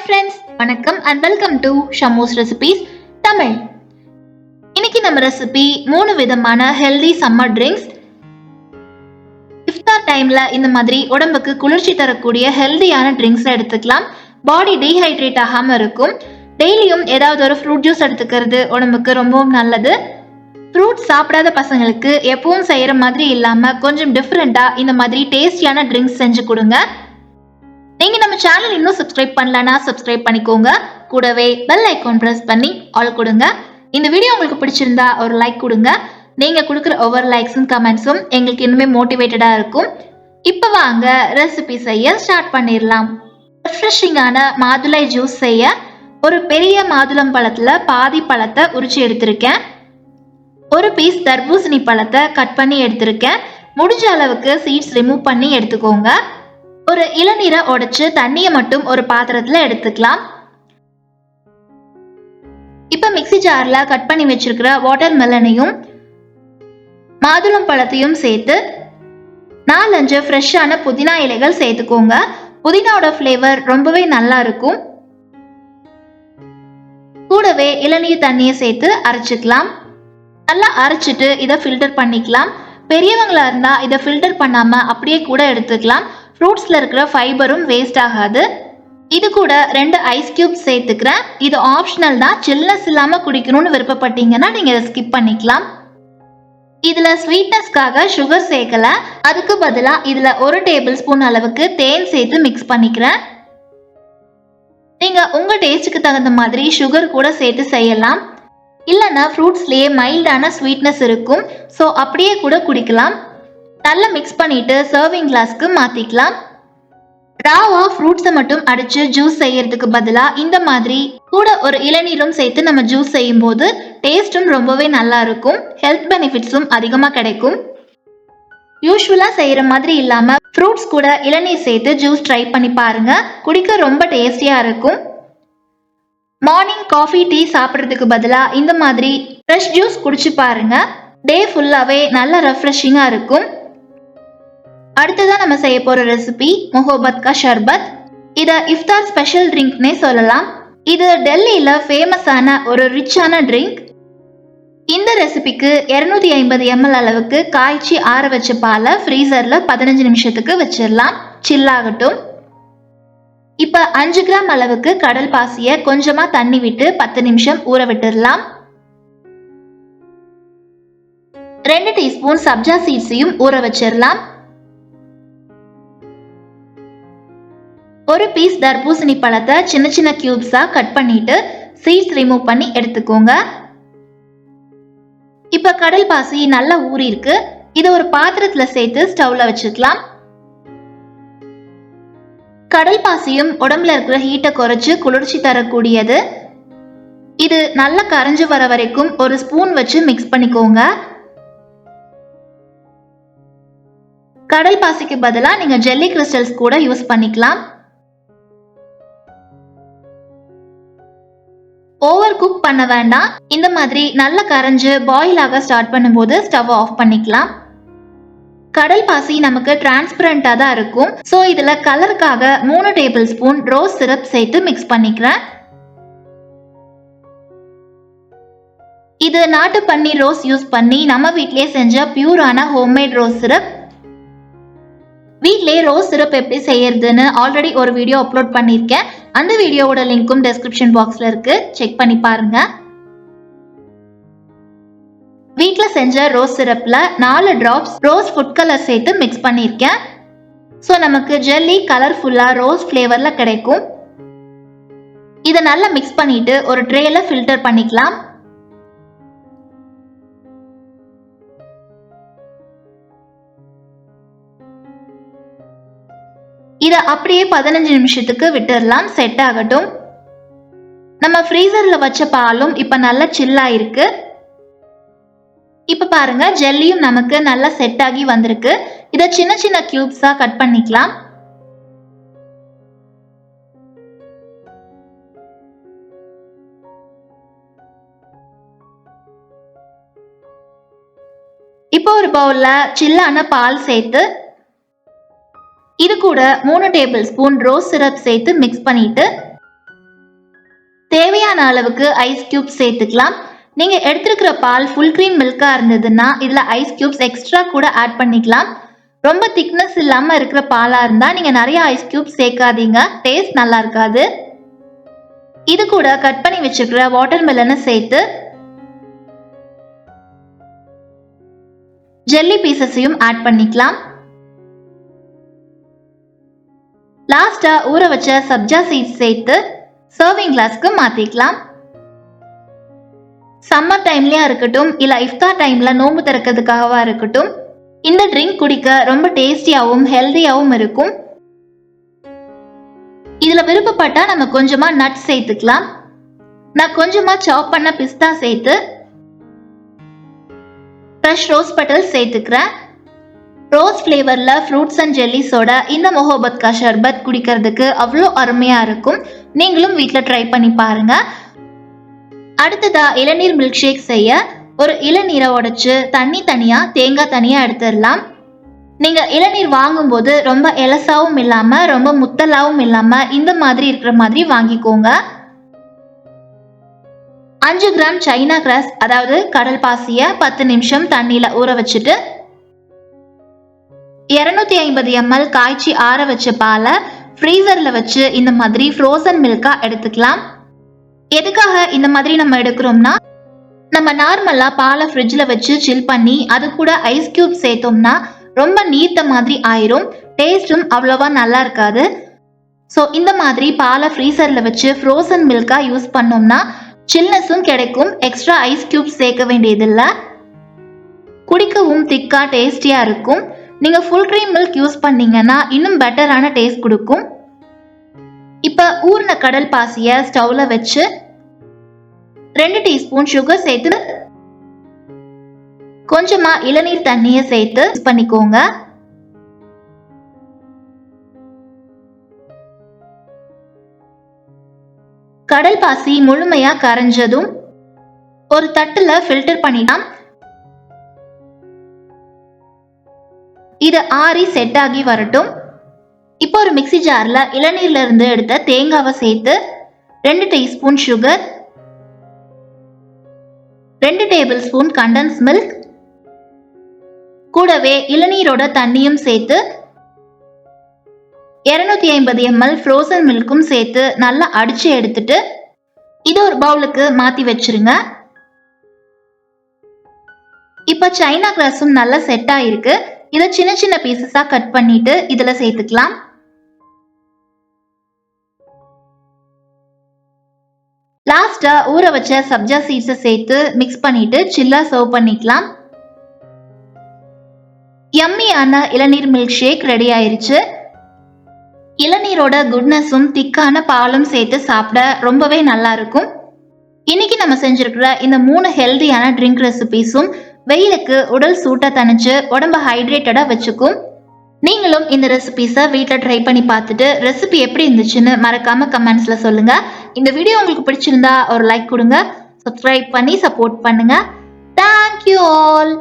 Friends, வணக்கம் and welcome to Shamu's recipes Tamil. இன்னைக்கு நம்ம ரெசிபி 3 விதமான ஹெல்தி சம்மர் ட்ரிங்க்ஸ். இஃப்தார் டைம்ல இந்த மாதிரி உடம்புக்கு குளிர்ச்சி தரக்கூடிய ஹெல்தியான ட்ரிங்க்ஸ் எடுத்துக்கலாம். பாடி டீஹைட்ரேட் ஆகாம இருக்கும். டெய்லியும் ஏதாவது ஒரு ஃப்ரூட் ஜூஸ் எடுத்துக்கிறது உடம்புக்கு ரொம்பவும் நல்லது. ஃப்ரூட் சாப்பிடாத பசங்களுக்கு எப்பவும் செய்யற மாதிரி இல்லாம கொஞ்சம் டிஃப்ரெண்டா இந்த மாதிரி டேஸ்டியான ட்ரிங்க்ஸ் செஞ்சு கொடுங்க. நீங்க நம்ம சேனல் இன்னும் சப்ஸ்கிரைப் பண்ணலனா சப்ஸ்கிரைப் பண்ணிக்கோங்க. கூடவே பெல் ஐகான் பிரஸ் பண்ணி ஆல் கொடுங்க. இந்த வீடியோ உங்களுக்கு பிடிச்சிருந்தா ஒரு லைக் கொடுங்க. நீங்க கொடுக்குற ஒவ்வொரு லைக்ஸும் கமெண்ட்ஸும் எங்களுக்கு இன்னுமே மோட்டிவேட்டடா இருக்கும். இப்போ வாங்க ரெசிபி செய்ய ஸ்டார்ட் பண்ணிடலாம். ரெஃப்ரெஷிங்கான மாதுளை ஜூஸ் செய்ய ஒரு பெரிய மாதுளம் பழத்துல பாதி பழத்தை உரிச்சு எடுத்திருக்கேன். ஒரு பீஸ் தர்பூசணி பழத்தை கட் பண்ணி எடுத்திருக்கேன். முடிஞ்ச அளவுக்கு சீட்ஸ் ரிமூவ் பண்ணி எடுத்துக்கோங்க. ஒரு இளநீரை உடைச்சு தண்ணியை மட்டும் ஒரு பாத்திரத்துல எடுத்துக்கலாம். இப்ப மிக்ஸி ஜார்ல கட் பண்ணி வச்சிருக்கிற வாட்டர் மெலனையும் மாதுளம் பழத்தையும் சேர்த்து 4-5 ஃப்ரெஷ்ஷான புதினா இலைகள் சேர்த்துக்கோங்க. புதினாவோட ஃப்ளேவர் ரொம்பவே நல்லா இருக்கும். கூடவே இளநீர் தண்ணியை சேர்த்து அரைச்சிக்கலாம். நல்லா அரைச்சிட்டு இதை ஃபில்டர் பண்ணிக்கலாம். பெரியவங்களா இருந்தா இதை ஃபில்டர் பண்ணாம அப்படியே கூட எடுத்துக்கலாம். ஃப்ரூட்ஸ்ல இருக்கிற ஃபைபரும் வேஸ்ட் ஆகாது. இது கூட 2 ஐஸ் கியூப் சேர்த்துக்கிறேன். இது ஆப்ஷனல் தான். சில்னஸ் இல்லாம குடிக்கணும்னு விருப்பப்பட்டீங்கன்னா நீங்க இதை ஸ்கிப் பண்ணிக்கலாம். இதுல ஸ்வீட்னஸ்க்காக சுகர் சேர்க்கல. அதுக்கு பதிலா இதுல 1 டேபிள் ஸ்பூன் அளவுக்கு தேன் சேர்த்து மிக்ஸ் பண்ணிக்கிறேன். நீங்க உங்க டேஸ்டுக்கு தகுந்த மாதிரி சுகர் கூட சேர்த்து செய்யலாம். இல்லைன்னா ஃப்ரூட்ஸ்லயே மைல்டான ஸ்வீட்னஸ் இருக்கும். ஸோ அப்படியே கூட குடிக்கலாம். நல்லா மிக்ஸ் பண்ணிட்டு சர்விங் கிளாஸ்க்கு மாத்திக்கலாம். ராவா ஃப்ரூட்ஸை மட்டும் அடிச்சு ஜூஸ் செய்யறதுக்கு பதிலா இந்த மாதிரி கூட ஒரு இளநீரும் சேர்த்து நம்ம ஜூஸ் செய்யும் போது டேஸ்டும் ரொம்பவே நல்லா இருக்கும். ஹெல்த் பெனிஃபிட்ஸும் அதிகமா கிடைக்கும். யூஸ்வலா செய்யற மாதிரி இல்லாம ஃப்ரூட்ஸ் கூட இளநீர் சேர்த்து ஜூஸ் ட்ரை பண்ணி பாருங்க. குடிக்க ரொம்ப டேஸ்டியா இருக்கும். மார்னிங் காஃபி டீ சாப்பிட்றதுக்கு பதிலா இந்த மாதிரி ஃப்ரெஷ் ஜூஸ் குடிச்சு பாருங்க. டே ஃபுல்லாவே நல்ல ரெஃப்ரெஷிங்கா இருக்கும். அடுத்ததான் நம்ம செய்ய போற ரெசிபி மொஹபத் கா ஷர்பத். இத இஃப்தார் ஸ்பெஷல் ட்ரிங்க்னே சொல்லலாம். இது டெல்லியில ஃபேமஸான ஒரு ரிச்சான ட்ரிங்க். இந்த ரெசிபிக்கு 250 ml அளவுக்கு காய்ச்சி ஆற வச்ச பாலை ஃப்ரீசர்ல 15 நிமிஷத்துக்கு வச்சிடலாம். சில்லாகட்டும். இப்ப 5 கிராம் அளவுக்கு கடல் பாசிய கொஞ்சமா தண்ணி விட்டு 10 நிமிஷம் ஊற விட்டுடலாம். 2 டீஸ்பூன் சப்ஜா சீட்ஸையும் ஊற வச்சிடலாம். ஒரு பீஸ் தர்பூசணி பழத்தை சின்ன சின்ன கியூப்ஸா கட் பண்ணிட்டு சீட்ஸ் ரிமூவ் பண்ணி எடுத்துக்கோங்க. இப்ப கடல் பாசி நல்லா ஊறி இருக்கு. இதை ஒரு பாத்திரத்துல சேர்த்து ஸ்டவ்ல வச்சுக்கலாம். கடல் பாசியும் உடம்புல இருக்கிற ஹீட்டை குறைச்சு குளிர்ச்சி தரக்கூடியது. இது நல்லா கரைஞ்சு வர வரைக்கும் ஒரு ஸ்பூன் வச்சு மிக்ஸ் பண்ணிக்கோங்க. கடல் பாசிக்கு பதிலா நீங்க ஜெல்லி கிறிஸ்டல்ஸ் கூட யூஸ் பண்ணிக்கலாம். ஓவர் குக் பண்ண வேண்டாம். இந்த மாதிரி நல்ல கரைஞ்சு பாயில் ஆக ஸ்டார்ட் பண்ணும்போது ஸ்டவ் ஆஃப் பண்ணிக்கலாம். கடல் பாசி நமக்கு டிரான்ஸ்பரண்டா தான் இருக்கும். ஸோ இதுல கலருக்காக 3 டேபிள் ஸ்பூன் ரோஸ் சிரப் சேர்த்து மிக்ஸ் பண்ணிக்கிறேன். இது நாட்டு பன்னீர் ரோஸ் யூஸ் பண்ணி நம்ம வீட்லயே செஞ்ச பியூரான ஹோம்மேட் ரோஸ் சிரப். வீட்லயே ரோஸ் சிரப் எப்படி செய்யறதுன்னு ஆல்ரெடி ஒரு வீடியோ அப்லோட் பண்ணியிருக்கேன். அந்த வீடியோவோட லிங்க்கும் டெஸ்கிரிப்ஷன் பாக்ஸ்ல இருக்கு. செக் பண்ணி பாருங்க. வீட்ல செஞ்ச ரோஸ் சிரப்ல 4 டிராப்ஸ் ரோஸ் ஃபுட் கலர் சேர்த்து மிக்ஸ் பண்ணியிருக்கேன். ஸோ நமக்கு ஜெல்லி கலர்ஃபுல்லா ரோஸ் ஃபிளேவர்ல கிடைக்கும். இதை நல்லா மிக்ஸ் பண்ணிட்டு ஒரு ட்ரேல ஃபில்டர் பண்ணிக்கலாம். இதை அப்படியே 15 நிமிஷத்துக்கு விட்டுடலாம். செட் ஆகட்டும். நம்ம ஃப்ரீசர்ல வச்ச பாலும் இப்ப நல்லா சில்லா இருக்கு. இப்ப பாருங்க, ஜெல்லியும் நமக்கு நல்லா செட் ஆகி வந்திருக்கு. இதை சின்ன சின்ன கியூப்ஸா கட் பண்ணிக்கலாம். இப்போ ஒரு பவுல்ல சில்லான பால் சேர்த்து இது கூட 3 டேபிள் ஸ்பூன் ரோஸ் சிரப் சேர்த்து மிக்ஸ் பண்ணிட்டு தேவையான அளவுக்கு ஐஸ் கியூப்ஸ் சேர்த்துக்கலாம். நீங்க எடுத்திருக்கிற பால் ஃபுல் கிரீம் மில்கா இருந்ததுன்னா இதுல ஐஸ் கியூப்ஸ் எக்ஸ்ட்ரா கூட ஆட் பண்ணிக்கலாம். ரொம்ப திக்னஸ் இல்லாம இருக்கிற பாலா இருந்தா நீங்க நிறைய ஐஸ் கியூப்ஸ் சேர்க்காதீங்க, டேஸ்ட் நல்லா இருக்காது. இது கூட கட் பண்ணி வச்சிருக்கிற வாட்டர் மெலனை சேர்த்து ஜெல்லி பீசஸையும் ஆட் பண்ணிக்கலாம். லாஸ்டா ஊற வச்ச சப்ஜா சீட்ஸ் சேர்த்து சர்விங் கிளாஸ்க்கு மாத்திக்கலாம். சம்மர் டைம்லயா இருக்கட்டும் இல்ல இஃப்தார் டைம்ல நோம்பு திறக்கிறதுக்காகவா இருக்கட்டும், இந்த ட்ரிங்க் குடிக்க ரொம்ப டேஸ்டியாவும் ஹெல்தியாவும் இருக்கும். இதுல விருப்பப்பட்டா நம்ம கொஞ்சமா நட்ஸ் சேர்த்துக்கலாம். நான் கொஞ்சமா சாப் பண்ண பிஸ்தா சேர்த்து ஃப்ரெஷ் ரோஸ் பெட்டல்ஸ் சேர்த்துக்கிறேன். ரோஸ் ஃப்ளேவர்ல ஃப்ரூட்ஸ் அண்ட் ஜெல்லிஸோட இந்த மொஹபத் கா ஷர்பத் குடிக்கிறதுக்கு அவ்வளோ அருமையா இருக்கும். நீங்களும் வீட்டில் ட்ரை பண்ணி பாருங்க. அடுத்ததா இளநீர் மில்க் ஷேக் செய்ய ஒரு இளநீரை உடைச்சு தண்ணி தனியா தேங்காய் தனியா எடுத்துடலாம். நீங்க இளநீர் வாங்கும்போது ரொம்ப எலசாவும் இல்லாம ரொம்ப முத்தலாவும் இல்லாம இந்த மாதிரி இருக்கிற மாதிரி வாங்கிக்கோங்க. 5 கிராம் சைனா கிராஸ் அதாவது கடல் பாசிய 10 நிமிஷம் தண்ணியில ஊற வச்சுட்டு 250 ml காய்ச்சி ஆற வச்ச பாலை ஃப்ரீசர்ல வச்சு இந்த மாதிரி ஃப்ரோசன் மில்கா எடுத்துக்கலாம். எதுக்காக இந்த மாதிரி நம்ம எடுக்கிறோம்னா, நம்ம நார்மலா பாலை ஃப்ரிட்ஜில் வச்சு சில் பண்ணி அது கூட ஐஸ் கியூப் சேர்த்தோம்னா ரொம்ப நீர்த்த மாதிரி ஆயிரும், டேஸ்டும் அவ்வளோவா நல்லா இருக்காது. ஸோ இந்த மாதிரி பாலை ஃப்ரீசரில் வச்சு ஃப்ரோசன் மில்கா யூஸ் பண்ணோம்னா சில்னஸும் கிடைக்கும், எக்ஸ்ட்ரா ஐஸ் கியூப் சேர்க்க வேண்டியதில்லை, குடிக்கவும் திக்கா டேஸ்டியா இருக்கும். நீங்க ஃபுல் கிரீம் மில்க் யூஸ் பண்ணீங்கன்னா இன்னும் பெட்டரான டேஸ்ட் கொடுக்கும். இப்ப ஊர்ன கடல் பாசிய ஸ்டவ்ல வச்சு 2 டீஸ்பூன் சுகர் சேர்த்து கொஞ்சமா இளநீர் தண்ணியை சேர்த்து பண்ணிக்கோங்க. கடல் பாசி முழுமையா கரைஞ்சதும் ஒரு தட்டுல ஃபில்டர் பண்ணிடலாம். இது ஆறி செட் ஆகி வரட்டும். இப்போ ஒரு மிக்சி ஜார்ல இளநீர்ல இருந்து எடுத்த தேங்காவை சேர்த்து 2 teaspoon sugar, 2 table spoon condensed milk, கூடவே இளநீரோட தண்ணியும் சேர்த்து 250 ml ஃப்ரோசன் மில்க்கும் சேர்த்து நல்லா அடிச்சு எடுத்துட்டு இது ஒரு பவுலுக்கு மாத்தி வச்சிருங்க. இப்ப சைனா கிராஸும் நல்லா செட் ஆயிருக்கு. இதை சின்ன சின்ன பீசஸா கட் பண்ணிட்டு இதுல சேர்த்துக்கலாம். லாஸ்டா ஊற வச்ச சப்ஜா சீட்ஸை சேர்த்து மிக்ஸ் பண்ணிட்டு சில்லா சர்வ் பண்ணிக்கலாம். யம்மியான இளநீர் மில்க் ஷேக் ரெடி ஆயிருச்சு. இளநீரோட குட்னஸும் திக்கான பாலும் சேர்த்து சாப்பிட ரொம்பவே நல்லா இருக்கும். இன்னைக்கு நம்ம செஞ்சிருக்கிற இந்த 3 ஹெல்தியான ட்ரிங்க் ரெசிபிஸும் வெயிலுக்கு உடல் சூட்டை தணிச்சு உடம்ப ஹைட்ரேட்டடா வச்சுக்கும். நீங்களும் இந்த ரெசிபிஸை வீட்டில் ட்ரை பண்ணி பார்த்துட்டு ரெசிபி எப்படி இருந்துச்சுன்னு மறக்காம கமெண்ட்ஸ்ல சொல்லுங்க. இந்த வீடியோ உங்களுக்கு பிடிச்சிருந்தா ஒரு லைக் கொடுங்க, சப்ஸ்கிரைப் பண்ணி சப்போர்ட் பண்ணுங்க. Thank you all.